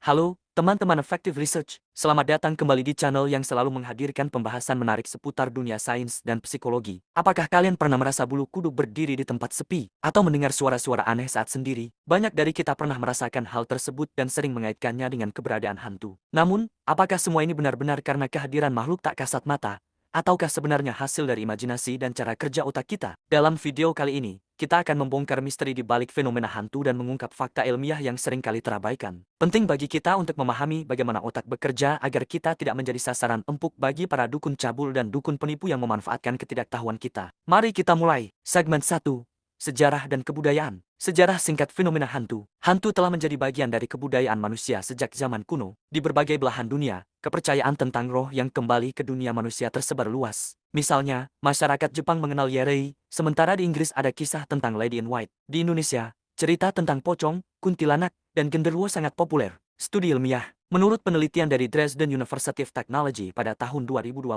Halo, teman-teman Effective Research. Selamat datang kembali di channel yang selalu menghadirkan pembahasan menarik seputar dunia sains dan psikologi. Apakah kalian pernah merasa bulu kuduk berdiri di tempat sepi, atau mendengar suara-suara aneh saat sendiri? Banyak dari kita pernah merasakan hal tersebut dan sering mengaitkannya dengan keberadaan hantu. Namun, apakah semua ini benar-benar karena kehadiran makhluk tak kasat mata? Ataukah sebenarnya hasil dari imajinasi dan cara kerja otak kita? Dalam video kali ini, kita akan membongkar misteri di balik fenomena hantu dan mengungkap fakta ilmiah yang sering kali terabaikan. Penting bagi kita untuk memahami bagaimana otak bekerja agar kita tidak menjadi sasaran empuk bagi para dukun cabul dan dukun penipu yang memanfaatkan ketidaktahuan kita. Mari kita mulai. Segmen 1. Sejarah dan kebudayaan. Sejarah singkat fenomena hantu. Hantu telah menjadi bagian dari kebudayaan manusia sejak zaman kuno. Di berbagai belahan dunia, kepercayaan tentang roh yang kembali ke dunia manusia tersebar luas. Misalnya, masyarakat Jepang mengenal Yerei, sementara di Inggris ada kisah tentang Lady in White. Di Indonesia, cerita tentang pocong, kuntilanak, dan genderuwo sangat populer. Studi ilmiah. Menurut penelitian dari Dresden University of Technology pada tahun 2020,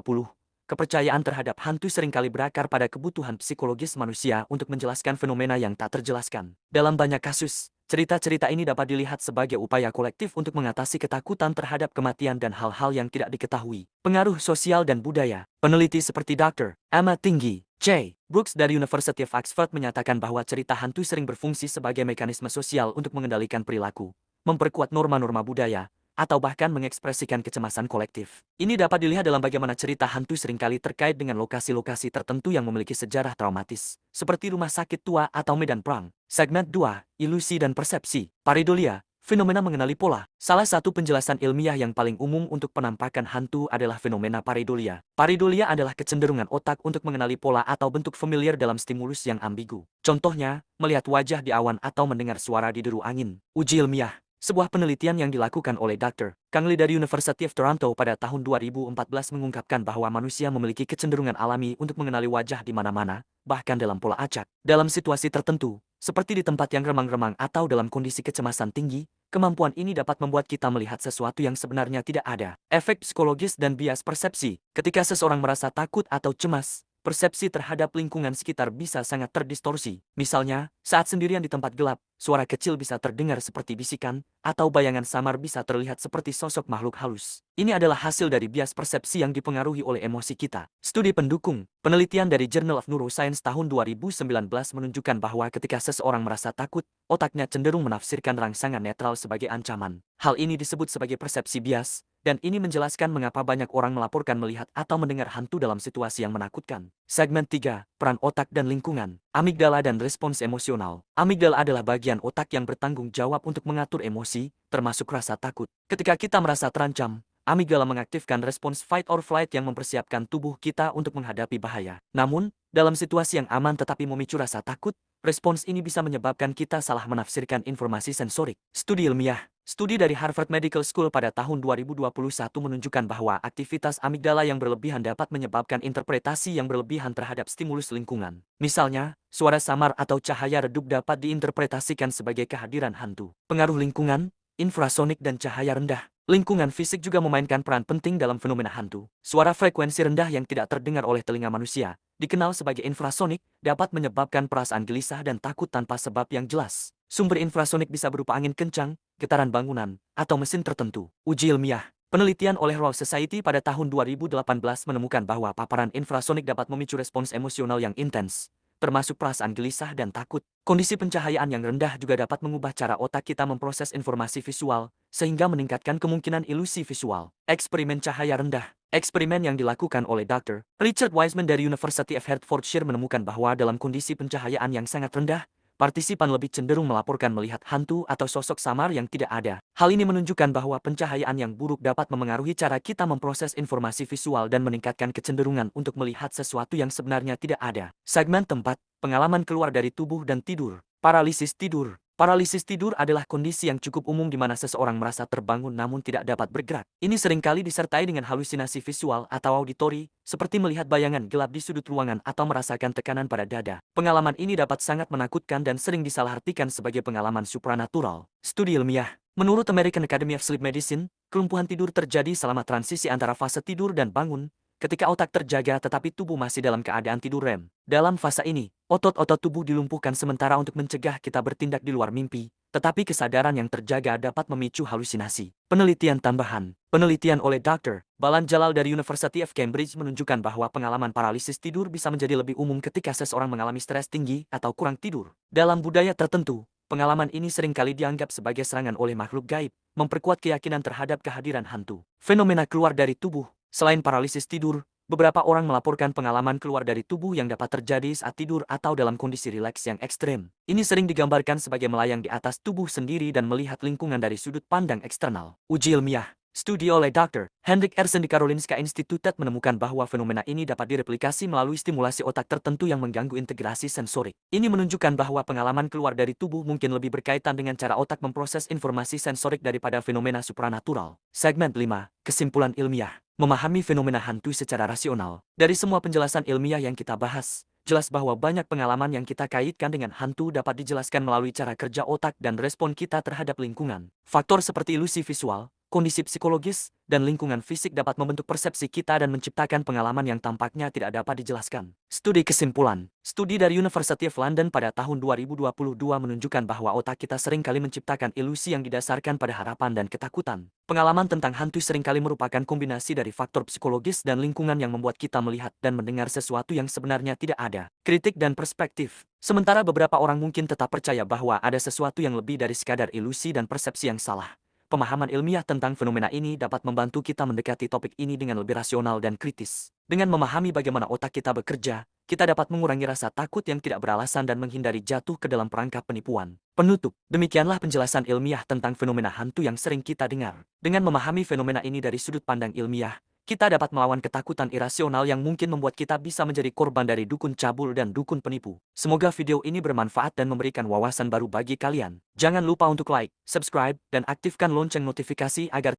kepercayaan terhadap hantu seringkali berakar pada kebutuhan psikologis manusia untuk menjelaskan fenomena yang tak terjelaskan. Dalam banyak kasus, cerita-cerita ini dapat dilihat sebagai upaya kolektif untuk mengatasi ketakutan terhadap kematian dan hal-hal yang tidak diketahui. Pengaruh sosial dan budaya. Peneliti seperti Dr. Emma Tinggi, J. Brooks dari University of Oxford menyatakan bahwa cerita hantu sering berfungsi sebagai mekanisme sosial untuk mengendalikan perilaku, memperkuat norma-norma budaya, atau bahkan mengekspresikan kecemasan kolektif. Ini dapat dilihat dalam bagaimana cerita hantu seringkali terkait dengan lokasi-lokasi tertentu yang memiliki sejarah traumatis, seperti rumah sakit tua atau medan perang. Segmen 2. Ilusi dan persepsi. Pareidolia. Fenomena mengenali pola. Salah satu penjelasan ilmiah yang paling umum untuk penampakan hantu adalah fenomena pareidolia. Pareidolia adalah kecenderungan otak untuk mengenali pola atau bentuk familiar dalam stimulus yang ambigu. Contohnya, melihat wajah di awan atau mendengar suara di deru angin. Uji ilmiah. Sebuah penelitian yang dilakukan oleh Dr. Kang Lee dari University of Toronto pada tahun 2014 mengungkapkan bahwa manusia memiliki kecenderungan alami untuk mengenali wajah di mana-mana, bahkan dalam pola acak. Dalam situasi tertentu, seperti di tempat yang remang-remang atau dalam kondisi kecemasan tinggi, kemampuan ini dapat membuat kita melihat sesuatu yang sebenarnya tidak ada. Efek psikologis dan bias persepsi. Ketika seseorang merasa takut atau cemas, persepsi terhadap lingkungan sekitar bisa sangat terdistorsi. Misalnya, saat sendirian di tempat gelap, suara kecil bisa terdengar seperti bisikan, atau bayangan samar bisa terlihat seperti sosok makhluk halus. Ini adalah hasil dari bias persepsi yang dipengaruhi oleh emosi kita. Studi pendukung. Penelitian dari Journal of Neuroscience tahun 2019 menunjukkan bahwa ketika seseorang merasa takut, otaknya cenderung menafsirkan rangsangan netral sebagai ancaman. Hal ini disebut sebagai persepsi bias, dan ini menjelaskan mengapa banyak orang melaporkan melihat atau mendengar hantu dalam situasi yang menakutkan. Segmen 3. Peran otak dan lingkungan. Amigdala dan respons emosional. Amigdala adalah bagian otak yang bertanggung jawab untuk mengatur emosi, termasuk rasa takut. Ketika kita merasa terancam, amigdala mengaktifkan respons fight or flight yang mempersiapkan tubuh kita untuk menghadapi bahaya. Namun, dalam situasi yang aman tetapi memicu rasa takut, respons ini bisa menyebabkan kita salah menafsirkan informasi sensorik. Studi ilmiah. Studi dari Harvard Medical School pada tahun 2021 menunjukkan bahwa aktivitas amigdala yang berlebihan dapat menyebabkan interpretasi yang berlebihan terhadap stimulus lingkungan. Misalnya, suara samar atau cahaya redup dapat diinterpretasikan sebagai kehadiran hantu. Pengaruh lingkungan, infrasonik dan cahaya rendah. Lingkungan fisik juga memainkan peran penting dalam fenomena hantu. Suara frekuensi rendah yang tidak terdengar oleh telinga manusia, dikenal sebagai infrasonik, dapat menyebabkan perasaan gelisah dan takut tanpa sebab yang jelas. Sumber infrasonik bisa berupa angin kencang, getaran bangunan, atau mesin tertentu. Uji ilmiah. Penelitian oleh Royal Society pada tahun 2018 menemukan bahwa paparan infrasonik dapat memicu respons emosional yang intens, termasuk perasaan gelisah dan takut. Kondisi pencahayaan yang rendah juga dapat mengubah cara otak kita memproses informasi visual, sehingga meningkatkan kemungkinan ilusi visual. Eksperimen cahaya rendah. Eksperimen yang dilakukan oleh Dr. Richard Wiseman dari University of Hertfordshire menemukan bahwa dalam kondisi pencahayaan yang sangat rendah, partisipan lebih cenderung melaporkan melihat hantu atau sosok samar yang tidak ada. Hal ini menunjukkan bahwa pencahayaan yang buruk dapat memengaruhi cara kita memproses informasi visual dan meningkatkan kecenderungan untuk melihat sesuatu yang sebenarnya tidak ada. Segmen 4. Pengalaman keluar dari tubuh dan tidur. Paralisis tidur. Paralisis tidur adalah kondisi yang cukup umum di mana seseorang merasa terbangun namun tidak dapat bergerak. Ini seringkali disertai dengan halusinasi visual atau auditori, seperti melihat bayangan gelap di sudut ruangan atau merasakan tekanan pada dada. Pengalaman ini dapat sangat menakutkan dan sering disalahartikan sebagai pengalaman supranatural. Studi ilmiah. Menurut American Academy of Sleep Medicine, kelumpuhan tidur terjadi selama transisi antara fase tidur dan bangun, ketika otak terjaga tetapi tubuh masih dalam keadaan tidur REM. Dalam fase ini, otot-otot tubuh dilumpuhkan sementara untuk mencegah kita bertindak di luar mimpi, tetapi kesadaran yang terjaga dapat memicu halusinasi. Penelitian tambahan. Penelitian oleh Dr. Balan Jalal dari University of Cambridge menunjukkan bahwa pengalaman paralisis tidur bisa menjadi lebih umum ketika seseorang mengalami stres tinggi atau kurang tidur. Dalam budaya tertentu, pengalaman ini seringkali dianggap sebagai serangan oleh makhluk gaib, memperkuat keyakinan terhadap kehadiran hantu. Fenomena keluar dari tubuh. Selain paralisis tidur, beberapa orang melaporkan pengalaman keluar dari tubuh yang dapat terjadi saat tidur atau dalam kondisi rileks yang ekstrem. Ini sering digambarkan sebagai melayang di atas tubuh sendiri dan melihat lingkungan dari sudut pandang eksternal. Uji ilmiah. Studi oleh Dr. Hendrik Ersen di Karolinska Institutet menemukan bahwa fenomena ini dapat direplikasi melalui stimulasi otak tertentu yang mengganggu integrasi sensorik. Ini menunjukkan bahwa pengalaman keluar dari tubuh mungkin lebih berkaitan dengan cara otak memproses informasi sensorik daripada fenomena supranatural. Segmen 5. Kesimpulan ilmiah. Memahami fenomena hantu secara rasional. Dari semua penjelasan ilmiah yang kita bahas, jelas bahwa banyak pengalaman yang kita kaitkan dengan hantu dapat dijelaskan melalui cara kerja otak dan respon kita terhadap lingkungan. Faktor seperti ilusi visual, kondisi psikologis, dan lingkungan fisik dapat membentuk persepsi kita dan menciptakan pengalaman yang tampaknya tidak dapat dijelaskan. Studi kesimpulan. Studi dari University of London pada tahun 2022 menunjukkan bahwa otak kita seringkali menciptakan ilusi yang didasarkan pada harapan dan ketakutan. Pengalaman tentang hantu seringkali merupakan kombinasi dari faktor psikologis dan lingkungan yang membuat kita melihat dan mendengar sesuatu yang sebenarnya tidak ada. Kritik dan perspektif. Sementara beberapa orang mungkin tetap percaya bahwa ada sesuatu yang lebih dari sekadar ilusi dan persepsi yang salah. Pemahaman ilmiah tentang fenomena ini dapat membantu kita mendekati topik ini dengan lebih rasional dan kritis. Dengan memahami bagaimana otak kita bekerja, kita dapat mengurangi rasa takut yang tidak beralasan dan menghindari jatuh ke dalam perangkap penipuan. Penutup, demikianlah penjelasan ilmiah tentang fenomena hantu yang sering kita dengar. Dengan memahami fenomena ini dari sudut pandang ilmiah, kita dapat melawan ketakutan irasional yang mungkin membuat kita bisa menjadi korban dari dukun cabul dan dukun penipu. Semoga video ini bermanfaat dan memberikan wawasan baru bagi kalian. Jangan lupa untuk like, subscribe, dan aktifkan lonceng notifikasi agar